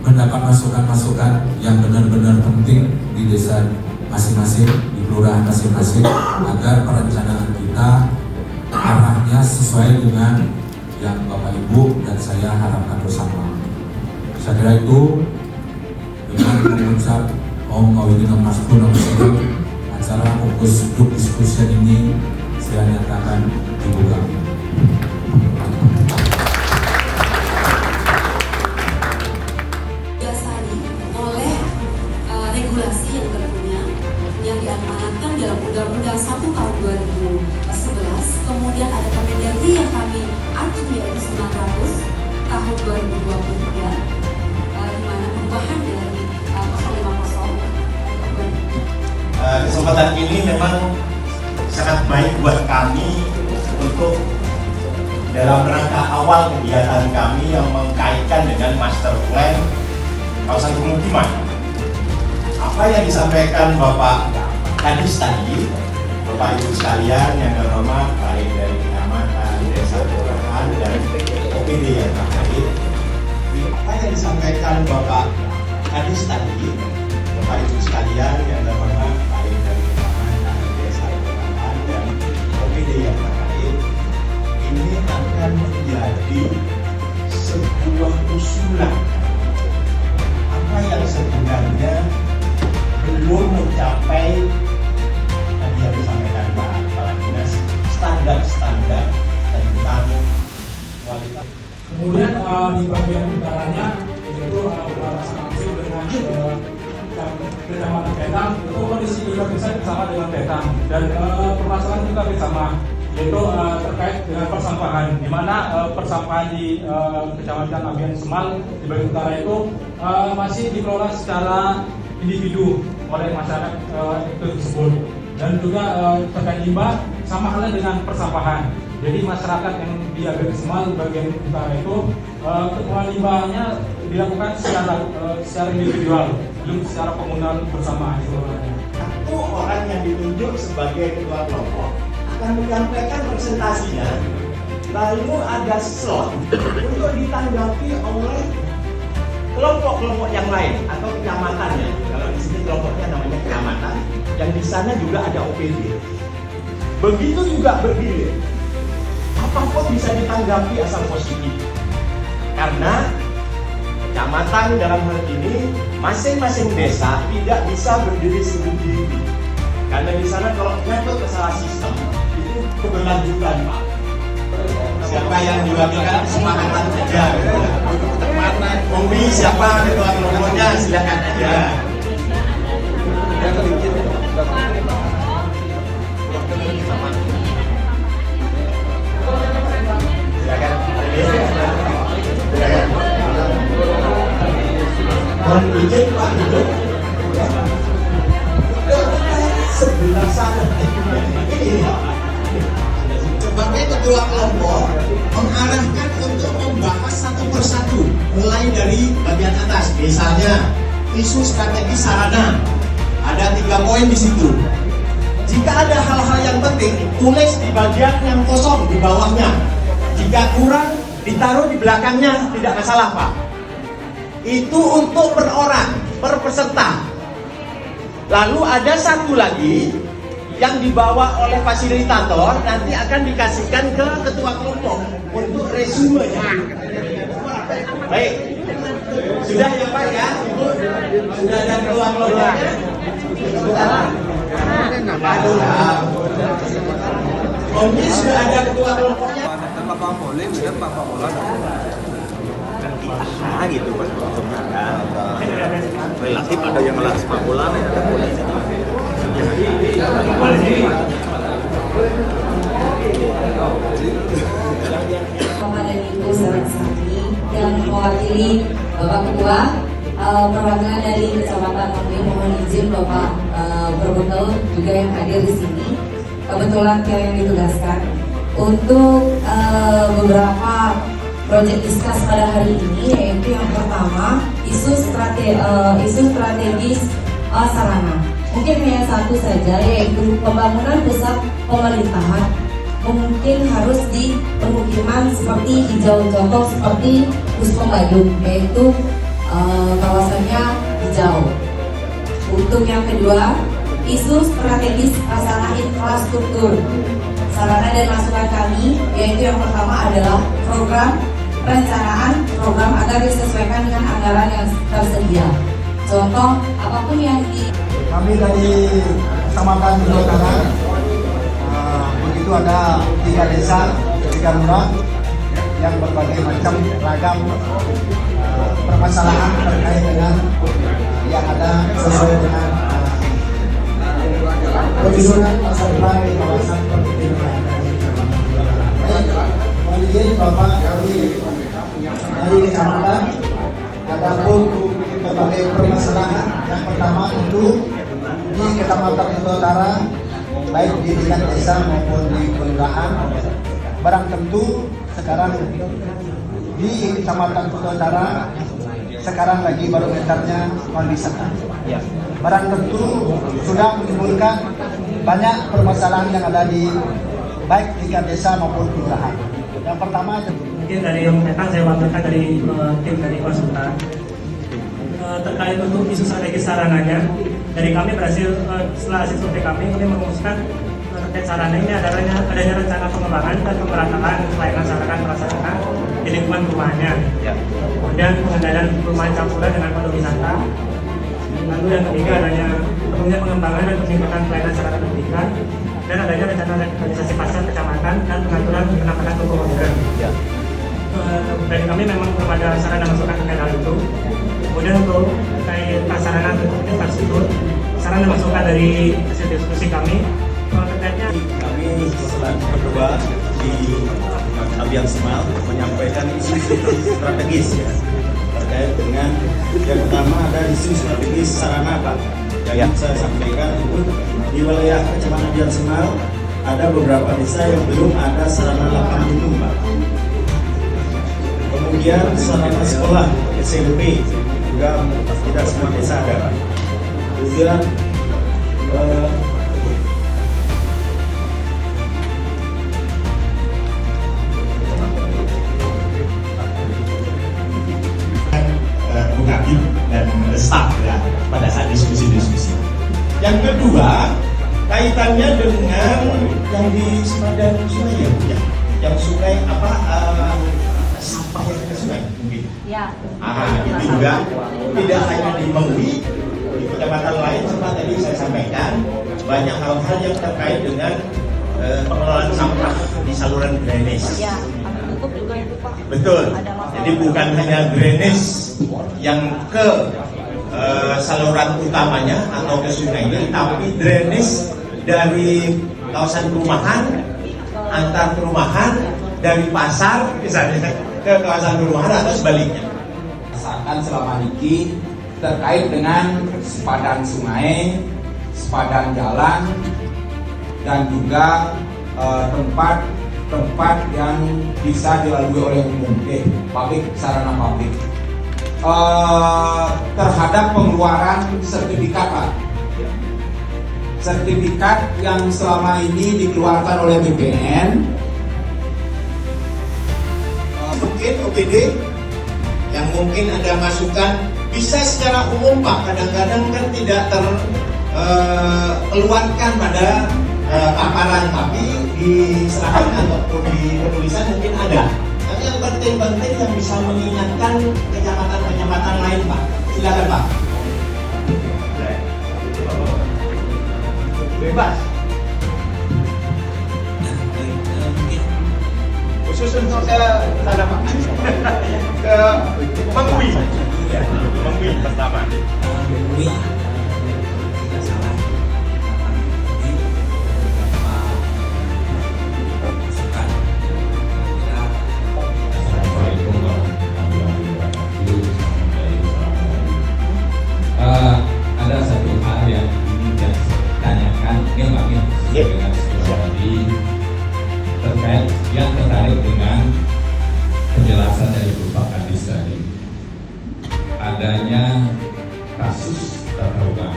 mendapat masukan-masukan yang benar-benar penting di desa masing-masing, di kelurahan masing-masing, agar perencanaan kita arahnya sesuai dengan yang Bapak Ibu dan saya harapkan bersama. Saya kira itu dengan mengucap Om Ngawidina Masku Nomor acara fokus grup diskusi ini saya nyatakan dibuka. Dasari oleh regulasi yang tentunya yang diamanatkan dalam Undang-Undang 1 tahun 2011, kemudian ada Kemendagri yang kami atur yaitu 900 tahun 2023, di mana perubahan dari 050. Kesempatan ini memang sangat baik buat kami untuk dalam rangka awal kegiatan kami yang mengkaitkan dengan master plan kawasan pemukiman. Apa yang disampaikan Bapak Kadis tadi, Bapak Ibu sekalian yang terhormat, baik dari kecamatan, desa, kelurahan, dan OPD yang terkait. Apa yang disampaikan Bapak Kadis tadi, Bapak Ibu sekalian yang terhormat, baik dari kecamatan, desa, kelurahan, dan OPD yang terkait, ini akan menjadi sebuah usulan apa yang sebenarnya belum mencapai tadi yang disampaikan Pak Kepala Dinas, standar-standar tentang kualitas. Kemudian di bagian utaranya yaitu langsung dengan Kecamatan Petang, itu kondisi juga bisa bersama dengan Petang, dan permasalahan juga bersama, yaitu terkait dengan persampahan, di mana persampahan di Kecamatan Abian Semal di bagian utara itu masih dikelola secara individu oleh masyarakat itu tersebut, dan juga terkait limbah sama halnya dengan persampahan. Jadi masyarakat yang di Abian Semal bagian utara itu kelola limbahnya dilakukan secara individual, belum secara komunal bersama seluruhnya. Satu orang yang ditunjuk sebagai ketua kelompok akan menyampaikan presentasinya, lalu ada slot untuk ditanggapi oleh kelompok-kelompok yang lain atau kecamatannya. Kalau di sini kelompoknya namanya kecamatan, yang di sana juga ada OPD. Begitu juga bergilir. Apa kok bisa ditanggapi asal positif? Karena kecamatan dalam hal ini masing-masing desa tidak bisa berdiri sendiri. Karena di sana kalau nyangkut masalah sistem itu keberlanjutan, Pak. Siapa yang diwakilkan kesepakatan saja. Kombi siapa ketua kelompoknya silakan aja. Mohon izin Pak Duduk. Sebelah sana ini sebagai ketua kelompok mengarahkan untuk membahas satu persatu mulai dari bagian atas, misalnya isu strategi sarana, ada 3 poin di situ. Jika ada hal-hal yang penting, tulis di bagian yang kosong di bawahnya. Jika kurang, ditaruh di belakangnya, tidak masalah Pak. Itu untuk per orang, per peserta. Lalu ada satu lagi yang dibawa oleh fasilitator, nanti akan dikasihkan ke ketua kelompok untuk resumenya. Baik, sudah ya Pak ya, Ibu? Sudah ada ketua kelompoknya? Ini sudah ada ketua kelompoknya? Bapak Polim dan Bapak Molan gitu Pak, relatif ada yang melatih Pak Molan, ada Polim. Bapak dan Ibu Sarasani yang mewakili Bapak Ketua perwakilan dari Kecamatan Manggi, mohon izin Bapak Berbekal juga yang hadir di sini. Kebetulan yang ditugaskan untuk beberapa proyek diskus pada hari ini, yaitu yang pertama isu strategis sarana. Mungkin hanya satu saja, yaitu pembangunan pusat pemerintahan mungkin harus di permukiman seperti hijau contoh seperti Puspom Badung, yaitu kawasannya hijau. Untuk yang kedua, isu strategis masalah infrastruktur. Sarana dan masukan kami, yaitu yang pertama adalah program perencanaan program agar disesuaikan dengan anggaran yang tersedia. Contoh, apapun yang Kami dari Kecamatan Bulu Utara, begitu ada 3 desa, 3 lurah yang berbagai macam ragam permasalahan terkait dengan yang ada sesuai dengan penyusunan masa depan di kawasan permukiman. Mohon izin Bapak kami dari kecamatan ada pun berbagai permasalahan. Yang pertama tentu di Kecamatan Bulu Utara, baik di tingkat desa maupun di kelurahan, barang tentu sekarang di Kecamatan Bulu Utara sekarang lagi barometernya pariwisata. Barang tentu sudah menimbulkan banyak permasalahan yang ada di baik tingkat desa maupun kelurahan. Yang pertama mungkin dari yang datang saya wakilkan dari tim dari konsultan terkait untuk isu strategis sarananya. Dari kami berhasil setelah hasil survei kami merumuskan terkait sarana ini adanya rencana pengembangan dan pemerataan pelayanan sarana prasarana di lingkungan perumahannya. Kemudian pengendalian perumahan campuran dengan pariwisata. Lalu yang ketiga adanya perlunya pengembangan dan peningkatan pelayanan sarana pendidikan dan adanya rencana revitalisasi pasar kecamatan dan pengaturan penempatan toko modern. Dari kami memang belum ada sarana masukan terkait hal itu. Kemudian untuk terkait sarana infrastruktur, sarana masukan dari hasil diskusi kami terkaitnya Kami selaku berdua di Abian Semal menyampaikan isu-isu strategis ya, terkait dengan yang pertama ada isu strategis sarana Pak. Yang saya sampaikan itu di wilayah Kecamatan Abian Semal ada beberapa desa yang belum ada sarana lapangan minum Pak. Kemudian sarana sekolah SMP juga tidak semua desa ada Pak. Kemudian Bung Habib dan staf ya pada saat diskusi-diskusi. Yang kedua kaitannya dengan yang di sepadan sungai ya, yang sungai apa sampah yang ke sungai mungkin. ya Itu juga tidak hanya di Mengwi, di kecamatan lain sempat tadi saya sampaikan banyak hal-hal yang terkait dengan pengelolaan sampah di saluran drainase. ya tutup juga itu Pak. Betul. Jadi bukan hanya drainase yang ke saluran utamanya atau ke sungainya, tapi drainase dari kawasan perumahan, antar perumahan, dari pasar misalnya ke kawasan perumahan atau sebaliknya. Rasakan selama ini terkait dengan sepadan sungai, sepadan jalan, dan juga tempat yang bisa dilalui oleh umum, publik, sarana publik. Terhadap pengeluaran sertifikat Pak. Sertifikat yang selama ini dikeluarkan oleh BPN, Mungkin OPD yang mungkin ada masukan bisa secara umum Pak, kadang-kadang kan tidak terkeluarkan pada paparan, tapi diserahkan ataupun di penulisan mungkin ada. Tapi yang penting-penting yang bisa mengingatkan kecamatan-kecamatan lain Pak. Silakan Pak. Bebas. Khusus untuk ke sana Pak. Ke Mengwi. Ya, Mengwi pertama. Ada satu hal yang ingin ditanyakan mungkin kami dengan tadi terkait yang terkait dengan penjelasan dari Bapak Kadis tadi, adanya kasus terbuka.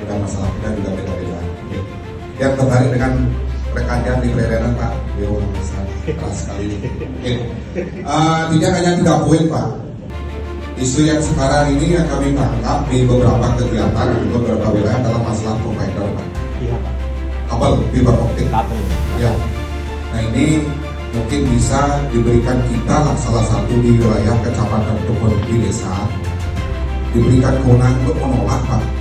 Bukan masalah kita juga beda-beda. Yang tertarik dengan rekannya di pelayanan Pak, beliau sangat keras sekali ini. Tidak hanya 3 poin Pak. Isu yang sekarang ini yang kami tangkap di beberapa kegiatan di beberapa wilayah adalah masalah provider, Pak. Kabel fiber optik. Ya. Nah ini mungkin bisa diberikan kita lah salah satu di wilayah kecamatan ataupun di desa diberikan kewenangan untuk menolak, Pak.